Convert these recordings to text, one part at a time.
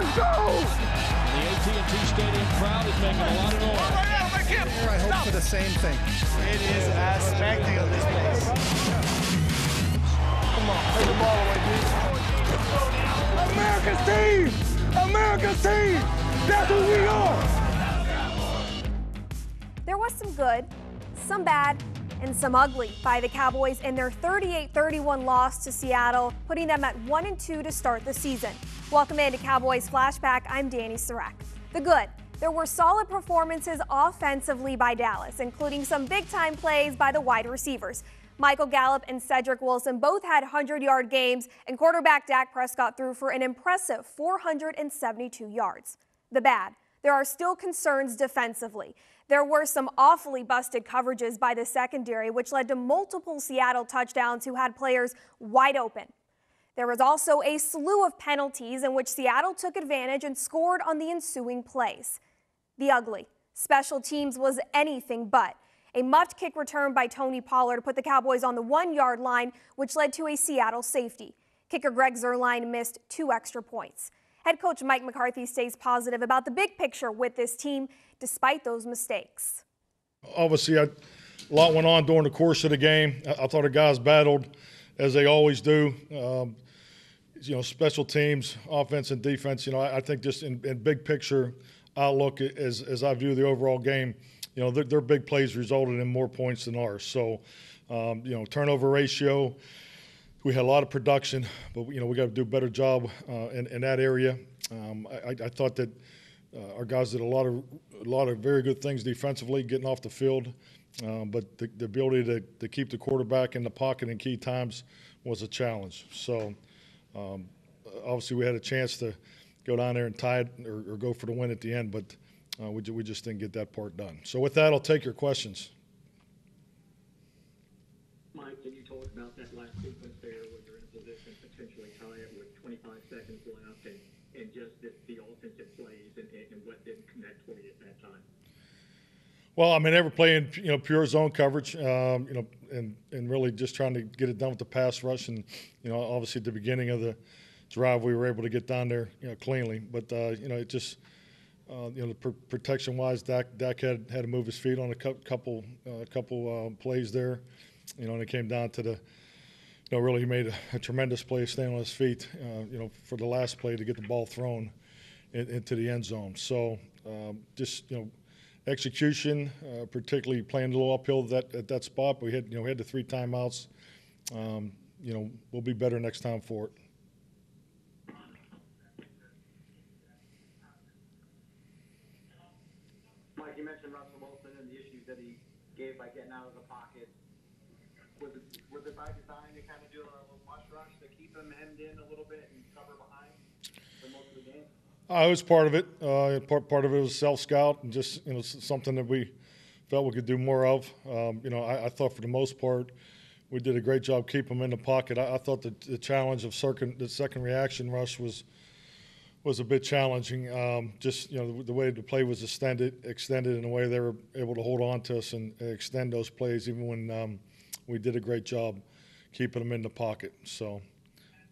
Let's go! The AT&T Stadium crowd is making a lot of noise. I hope for the same thing. It is as expecting of this place. Come on, take the ball away, America's team! America's team! That's who we are! There was some good, some bad, and some ugly by the Cowboys in their 38-31 loss to Seattle, putting them at 1-2 to start the season. Welcome into Cowboys Flashback. I'm Dani Sureck. The good. There were solid performances offensively by Dallas, including some big-time plays by the wide receivers. Michael Gallup and Cedric Wilson both had 100-yard games, and quarterback Dak Prescott threw for an impressive 472 yards. The bad. There are still concerns defensively. There were some awfully busted coverages by the secondary, which led to multiple Seattle touchdowns who had players wide open. There was also a slew of penalties in which Seattle took advantage and scored on the ensuing plays. The ugly. Special teams was anything but. A muffed kick return by Tony Pollard put the Cowboys on the 1-yard line, which led to a Seattle safety. Kicker Greg Zuerlein missed 2 extra points. Head coach Mike McCarthy stays positive about the big picture with this team, despite those mistakes. Obviously, a lot went on during the course of the game. I thought the guys battled, as they always do. Special teams, offense and defense. I think just in big picture outlook, as I view the overall game, their big plays resulted in more points than ours. So, turnover ratio, we had a lot of production, but we got to do a better job in that area. I thought that our guys did a lot of very good things defensively, getting off the field, but the ability to keep the quarterback in the pocket in key times was a challenge. So, obviously, we had a chance to go down there and tie it or go for the win at the end, but we just didn't get that part done. So with that, I'll take your questions. Mike, can you talk about that last sequence there when you're in position to potentially tie it with 25 seconds left and just the offensive plays and what didn't connect for you at that time? Well, they were playing, pure zone coverage, and really just trying to get it done with the pass rush. And, obviously at the beginning of the drive, we were able to get down there, cleanly. But, it just, protection-wise, Dak had to move his feet on a couple plays there, and it came down to really he made a tremendous play staying on his feet, for the last play to get the ball thrown into the end zone. So, execution, particularly playing a little uphill at that spot. We had the 3 timeouts. We'll be better next time for it. Mike, you mentioned Russell Wilson and the issues that he gave by getting out of the pocket. Was it by design to kind of do a little mush rush to keep him hemmed in a little bit and cover behind for most of the game? It was part of it. Part of it was self-scout and just something that we felt we could do more of. I thought for the most part we did a great job keeping him in the pocket. I thought the challenge of the second reaction rush was a bit challenging. The way the play was extended in a way they were able to hold on to us and extend those plays even when we did a great job keeping them in the pocket. So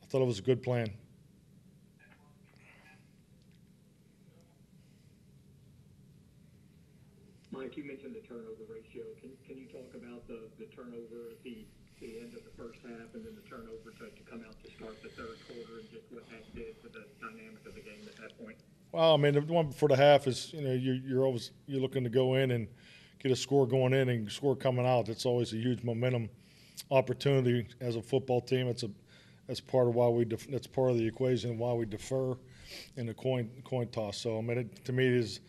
I thought it was a good plan. Mike, you mentioned the turnover ratio. Can you talk about the turnover at the end of the first half and then the turnover to come out to start the third quarter and just what that did for the dynamic of the game at that point? Well, the one before the half is you're looking to go in and get a score going in and score coming out. It's always a huge momentum opportunity as a football team. That's part of that's part of the equation why we defer in the coin toss. So to me it is.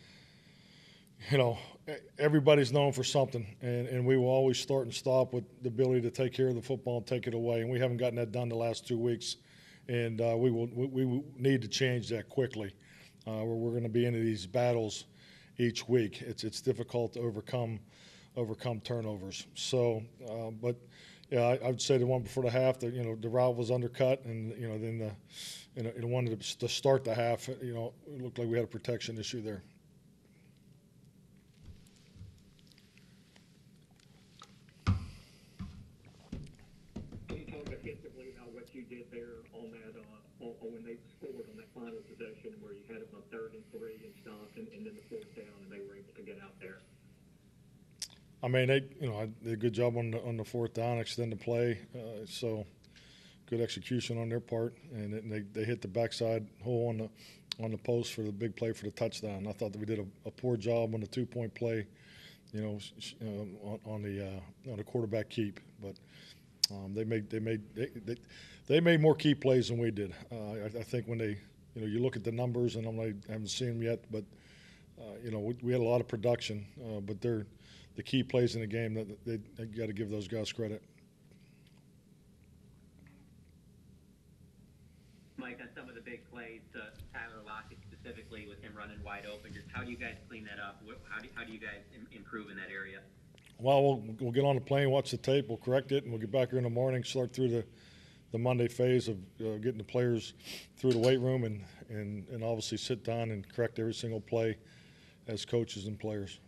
Everybody's known for something, and we will always start and stop with the ability to take care of the football and take it away. And we haven't gotten that done the last 2 weeks, and we will need to change that quickly. We're going to be into these battles each week. It's difficult to overcome turnovers. So, but yeah, I would say the one before the half, the route was undercut, and then the one to start the half, it looked like we had a protection issue there. when they scored on that final possession where you had them on 3rd and 3 and stuff, and then the 4th down, and they were able to get out there? I mean, they did a good job on the 4th down, extend the play. So good execution on their part, and they hit the backside hole on the post for the big play for the touchdown. I thought that we did a poor job on the 2-point play, on the quarterback keep, but they made more key plays than we did. I think when you look at the numbers, and I haven't seen them yet, but we had a lot of production, but they're the key plays in the game that they got to give those guys credit. Mike, on some of the big plays, Tyler Lockett specifically, with him running wide open, just how do you guys clean that up? How do you guys improve in that area? Well, we'll get on the plane, watch the tape, we'll correct it, and we'll get back here in the morning, start through the Monday phase of getting the players through the weight room and obviously sit down and correct every single play as coaches and players.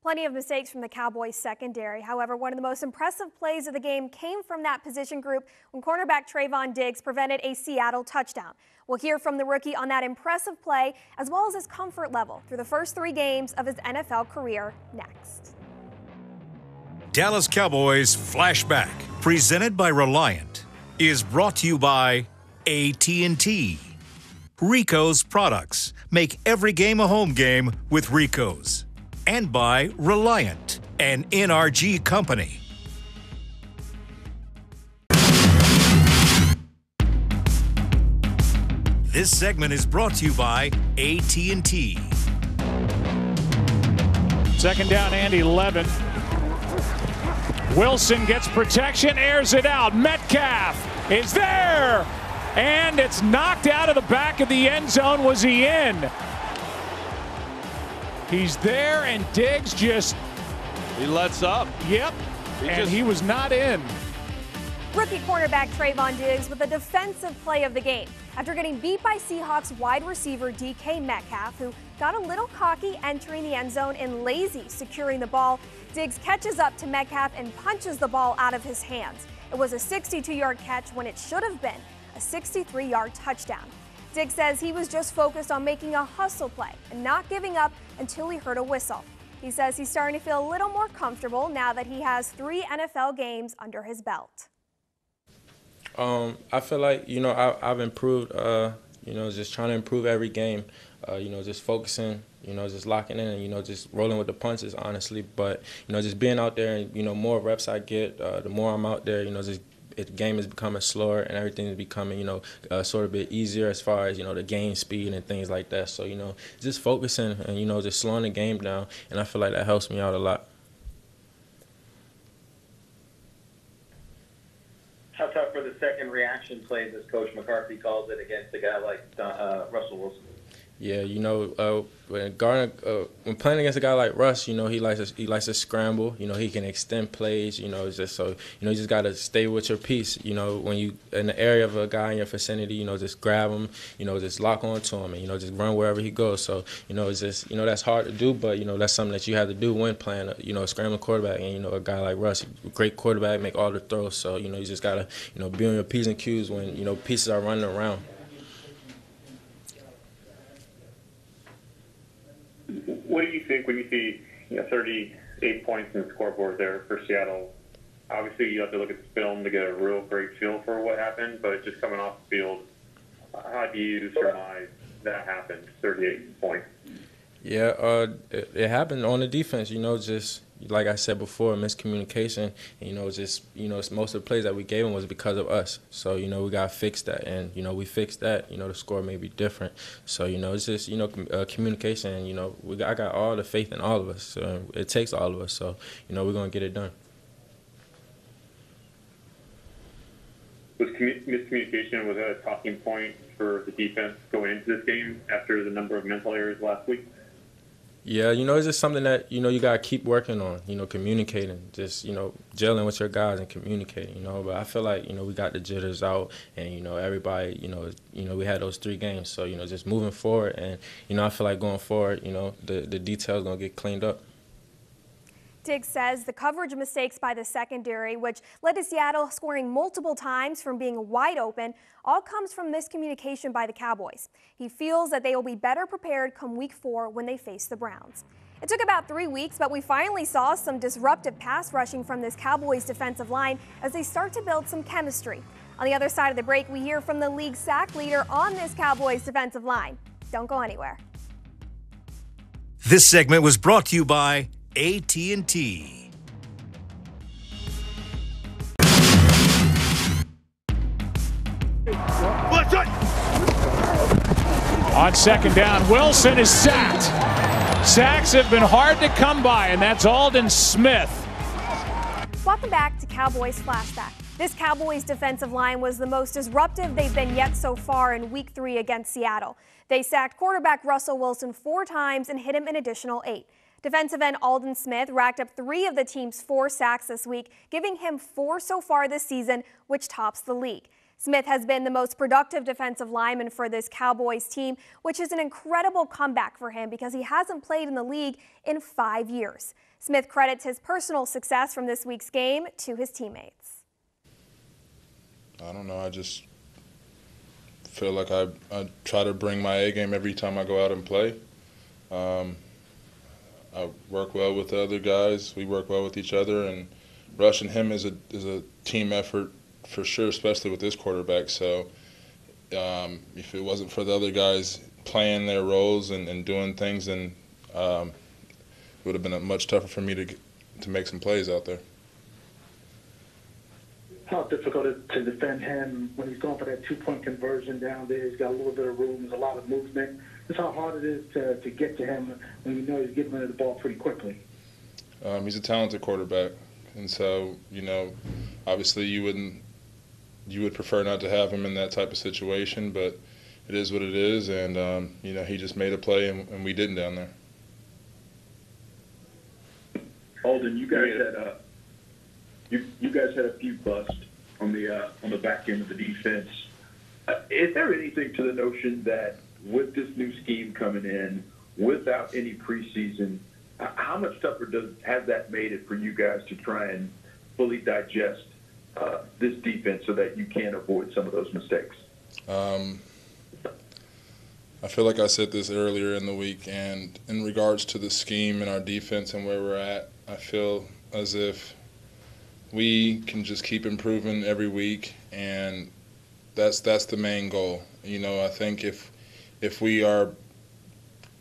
Plenty of mistakes from the Cowboys secondary. However, one of the most impressive plays of the game came from that position group when cornerback Trayvon Diggs prevented a Seattle touchdown. We'll hear from the rookie on that impressive play as well as his comfort level through the first 3 games of his NFL career next. Dallas Cowboys Flashback, presented by Reliant, is brought to you by AT&T. Rico's products make every game a home game with Rico's. And by Reliant, an NRG company. This segment is brought to you by AT&T. 2nd down and 11. Wilson gets protection, airs it out. Metcalf is there, and it's knocked out of the back of the end zone. Was he in? He's there, and Diggs just... He lets up. Yep, he was not in. Rookie cornerback Trayvon Diggs with a defensive play of the game. After getting beat by Seahawks wide receiver DK Metcalf, who got a little cocky entering the end zone and lazy securing the ball, Diggs catches up to Metcalf and punches the ball out of his hands. It was a 62-yard catch when it should have been a 63-yard touchdown. Diggs says he was just focused on making a hustle play and not giving up until he heard a whistle. He says he's starting to feel a little more comfortable now that he has 3 NFL games under his belt. I feel like, I've improved, just trying to improve every game, just focusing, just locking in and, just rolling with the punches, honestly. But, just being out there and, more reps I get, the more I'm out there, the game is becoming slower and everything is becoming, sort of a bit easier as far as, the game speed and things like that. So, just focusing and, just slowing the game down. And I feel like that helps me out a lot. How tough were the second reaction plays, as Coach McCarthy calls it, against a guy like Russell Wilson? Yeah, when playing against a guy like Russ, he likes to scramble. He can extend plays. It's just so you just gotta stay with your piece. When you in the area of a guy in your vicinity, just grab him. Just lock on to him, and just run wherever he goes. So it's just that's hard to do, but that's something that you have to do when playing a scrambling quarterback. And a guy like Russ, great quarterback, make all the throws. So you just gotta be on your P's and Q's when pieces are running around. What do you think when you see 38 points in the scoreboard there for Seattle? Obviously, you have to look at the film to get a real great feel for what happened, but just coming off the field, how do you surmise that happened, 38 points? Yeah, it happened on the defense, just like I said before, miscommunication. Most of the plays that we gave them was because of us. So, we got to fix that. And, we fixed that. The score may be different. So, it's just, communication. I got all the faith in all of us. So it takes all of us. So, we're going to get it done. Was miscommunication, was that a talking point for the defense going into this game after the number of mental errors last week? Yeah, it's just something that, you got to keep working on, communicating, just, gelling with your guys and communicating, But I feel like, we got the jitters out and, everybody, we had those 3 games. So, just moving forward and, I feel like going forward, the details going to get cleaned up. Diggs says the coverage mistakes by the secondary, which led to Seattle scoring multiple times from being wide open, all comes from miscommunication by the Cowboys. He feels that they will be better prepared come Week 4 when they face the Browns. It took about 3 weeks, but we finally saw some disruptive pass rushing from this Cowboys defensive line as they start to build some chemistry. On the other side of the break, we hear from the league sack leader on this Cowboys defensive line. Don't go anywhere. This segment was brought to you by AT&T. On second down, Wilson is sacked. Sacks have been hard to come by, and that's Aldon Smith. Welcome back to Cowboys Flashback. This Cowboys defensive line was the most disruptive they've been yet so far in Week 3 against Seattle. They sacked quarterback Russell Wilson 4 times and hit him an additional 8. Defensive end Aldon Smith racked up 3 of the team's 4 sacks this week, giving him 4 so far this season, which tops the league. Smith has been the most productive defensive lineman for this Cowboys team, which is an incredible comeback for him because he hasn't played in the league in 5 years. Smith credits his personal success from this week's game to his teammates. I don't know, I just feel like I try to bring my A game every time I go out and play. I work well with the other guys. We work well with each other, and rushing him is a team effort for sure, especially with this quarterback. So if it wasn't for the other guys playing their roles and doing things, then it would have been much tougher for me to make some plays out there. How difficult it is to defend him when he's going for that 2-point conversion down there. He's got a little bit of room. There's a lot of movement. Just how hard it is to get to him when you know he's giving the ball pretty quickly. He's a talented quarterback, and so obviously you would prefer not to have him in that type of situation, but it is what it is, and he just made a play and we didn't down there. Aldon, you guys had a few busts on the back end of the defense. Is there anything to the notion that with this new scheme coming in, without any preseason, how much tougher has that made it for you guys to try and fully digest this defense so that you can avoid some of those mistakes? I feel like I said this earlier in the week, and in regards to the scheme and our defense and where we're at, I feel as if we can just keep improving every week, and that's the main goal. I think if we are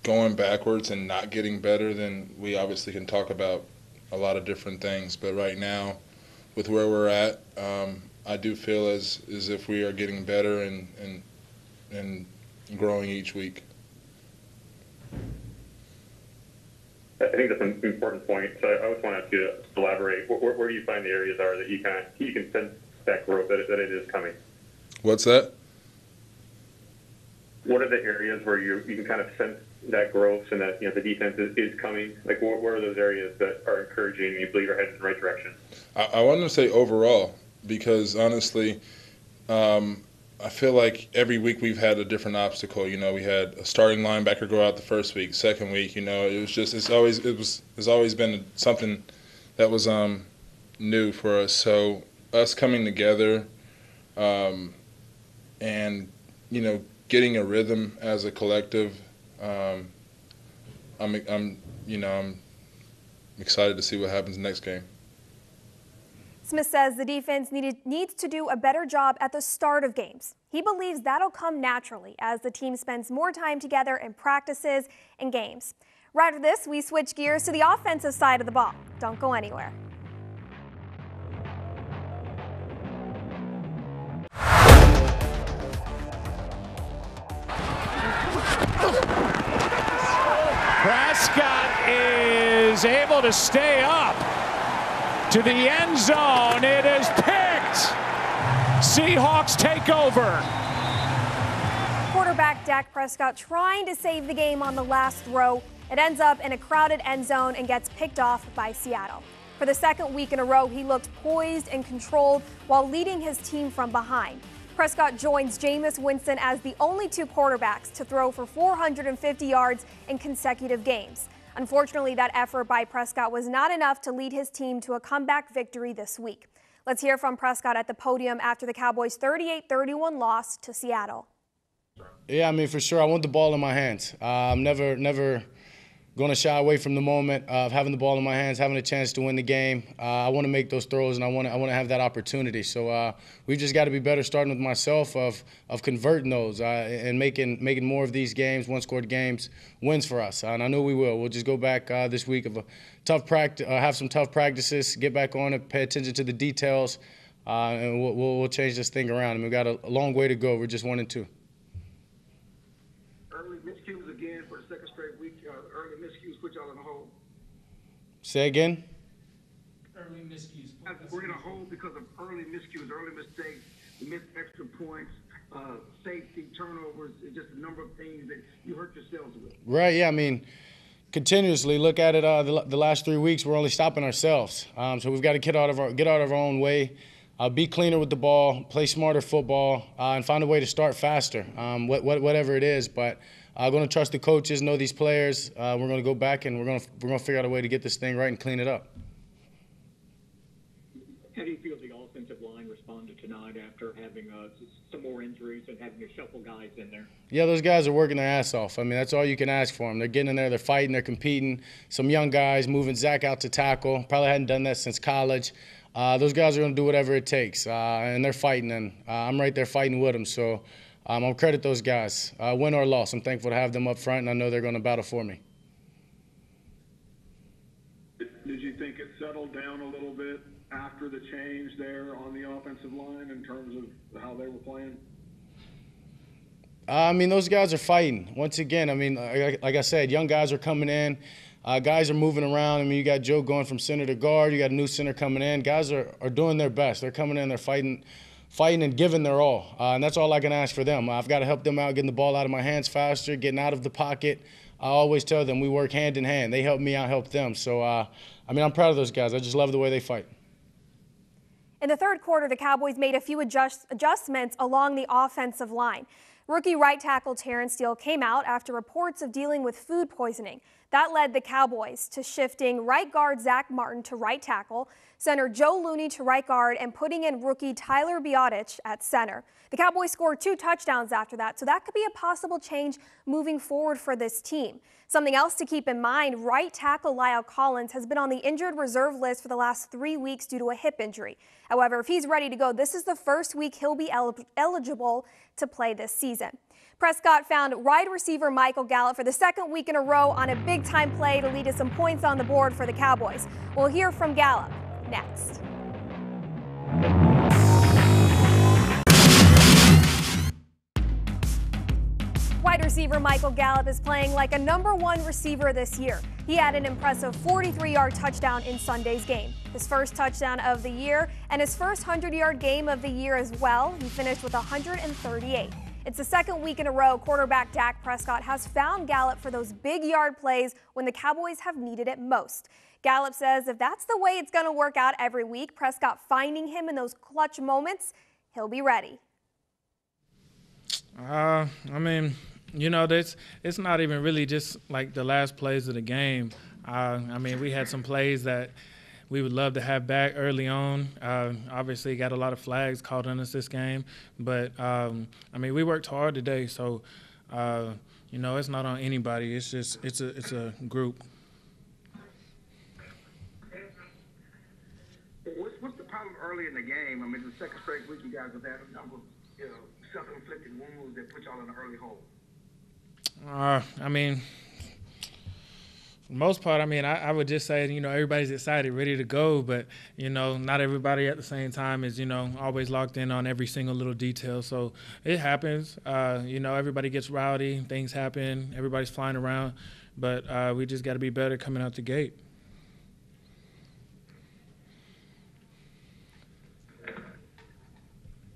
going backwards and not getting better, then we obviously can talk about a lot of different things. But right now, with where we're at, I do feel as if we are getting better and growing each week. I think that's an important point. So I always want to ask you to elaborate. Where do you find the areas are that you can sense that growth, that it is coming? What's that? What are the areas where you can kind of sense that growth and that the defense is coming? Like, where are those areas that are encouraging and you believe are headed in the right direction? I want to say overall, because honestly, I feel like every week we've had a different obstacle. We had a starting linebacker go out the first week. Second week, it's always been something that was new for us. So us coming together, and getting a rhythm as a collective, I'm excited to see what happens next game. Smith says the defense needs to do a better job at the start of games. He believes that'll come naturally as the team spends more time together in practices and games. Right after this, we switch gears to the offensive side of the ball. Don't go anywhere. Prescott is able to stay up to the end zone. It is picked. Seahawks take over. Quarterback Dak Prescott trying to save the game on the last throw. It ends up in a crowded end zone and gets picked off by Seattle. For the second week in a row, he looked poised and controlled while leading his team from behind. Prescott joins Jameis Winston as the only 2 quarterbacks to throw for 450 yards in consecutive games. Unfortunately, that effort by Prescott was not enough to lead his team to a comeback victory this week. Let's hear from Prescott at the podium after the Cowboys' 38-31 loss to Seattle. Yeah, I mean, for sure, I want the ball in my hands. I'm never going to shy away from the moment of having the ball in my hands, having a chance to win the game. I want to make those throws, and I want to have that opportunity. So we've just got to be better, starting with myself, of converting those and making more of these games, one-scored games, wins for us. And I know we will. We'll just go back this week of a tough practice, have some tough practices, get back on it, pay attention to the details, and we'll change this thing around. I mean, we've got a long way to go. We're just 1-2. Early miscues again for the second straight week. Early miscues put y'all in a hole. Say again? Early miscues. We're in a hole because of early miscues, early mistakes, missed extra points, safety, turnovers, just a number of things that you hurt yourselves with. Right, yeah, I mean, continuously look at it. The last 3 weeks, we're only stopping ourselves. So we've got to get out of our own way. Be cleaner with the ball, play smarter football, and find a way to start faster, whatever it is. But I'm going to trust the coaches, know these players. We're going to go back and we're going to figure out a way to get this thing right and clean it up. How do you feel the offensive line responded tonight after having some more injuries and having to shuffle guys in there? Yeah, those guys are working their ass off. I mean, that's all you can ask for them. They're getting in there, they're fighting, they're competing. Some young guys moving Zach out to tackle. Probably hadn't done that since college. Those guys are going to do whatever it takes, and they're fighting, and I'm right there fighting with them. So I'll credit those guys. Win or loss, I'm thankful to have them up front, and I know they're going to battle for me. Did you think it settled down a little bit after the change there on the offensive line in terms of how they were playing? I mean, those guys are fighting. Once again, I mean, like I said, young guys are coming in. Guys are moving around. I mean, you got Joe going from center to guard. You got a new center coming in. Guys are doing their best. They're coming in. They're fighting and giving their all. And that's all I can ask for them. I've got to help them out, getting the ball out of my hands faster, getting out of the pocket. I always tell them we work hand in hand. They help me, I help them. So, I mean, I'm proud of those guys. I just love the way they fight. In the third quarter, the Cowboys made a few adjustments along the offensive line. Rookie right tackle Terrence Steele came out after reports of dealing with food poisoning. That led the Cowboys to shifting right guard Zach Martin to right tackle, center Joe Looney to right guard, and putting in rookie Tyler Biadasz at center. The Cowboys scored 2 touchdowns after that, so that could be a possible change moving forward for this team. Something else to keep in mind, right tackle Lyle Collins has been on the injured reserve list for the last 3 weeks due to a hip injury. However, if he's ready to go, this is the first week he'll be eligible to play this season. Prescott found wide receiver Michael Gallup for the second week in a row on a big-time play to lead to some points on the board for the Cowboys. We'll hear from Gallup next. Wide receiver Michael Gallup is playing like a #1 receiver this year. He had an impressive 43-yard touchdown in Sunday's game, his first touchdown of the year, and his first 100-yard game of the year as well. He finished with 138. It's the second week in a row quarterback Dak Prescott has found Gallup for those big yard plays when the Cowboys have needed it most. Gallup says if that's the way it's going to work out every week, Prescott finding him in those clutch moments, he'll be ready. I mean, you know, it's not even really just like the last plays of the game. I mean, we had some plays that we would love to have back early on. Obviously, got a lot of flags called on us this game. But, I mean, we worked hard today. So, you know, it's not on anybody. It's just it's a group. What's the problem early in the game? I mean, the second straight week you guys have had a number of, self-inflicted wounds that put y'all in an early hole. I mean, for the most part, I mean, I would just say, you know, everybody's excited, ready to go, but, you know, not everybody at the same time is, you know, always locked in on every single little detail. So it happens. You know, everybody gets rowdy, things happen, everybody's flying around, but we just got to be better coming out the gate.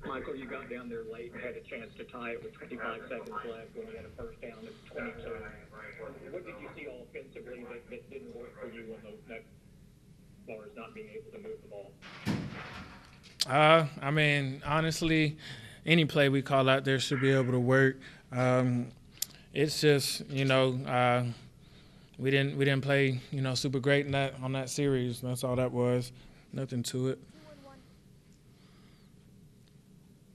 Michael, you got down there late and had a chance to tie it with 25 seconds left when you had a first down at 22. What did you see offensively that didn't work for you as far as not being able to move the ball? I mean, honestly, any play we call out there should be able to work. It's just, you know, we didn't play, you know, super great in on that series. That's all that was. Nothing to it.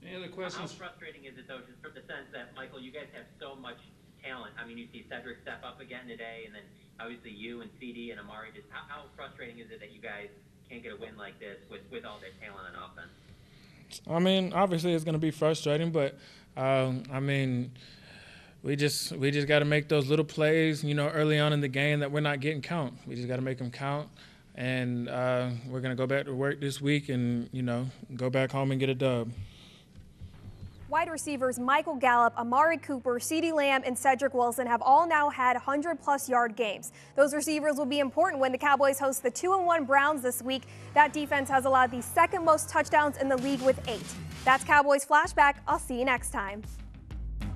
Any other questions? How frustrating is it, though, just from the sense that, Michael, you guys have so much talent. I mean, you see Cedric step up again today, and then obviously you and CD and Amari. Just how frustrating is it that you guys can't get a win like this with all their talent on offense? I mean, obviously it's going to be frustrating, but I mean, we just got to make those little plays, you know, early on in the game that we're not getting count. We just got to make them count, and we're going to go back to work this week and, you know, go back home and get a dub. Wide receivers Michael Gallup, Amari Cooper, CeeDee Lamb, and Cedric Wilson have all now had 100-plus yard games. Those receivers will be important when the Cowboys host the 2-1 Browns this week. That defense has allowed the second most touchdowns in the league with 8. That's Cowboys Flashback. I'll see you next time.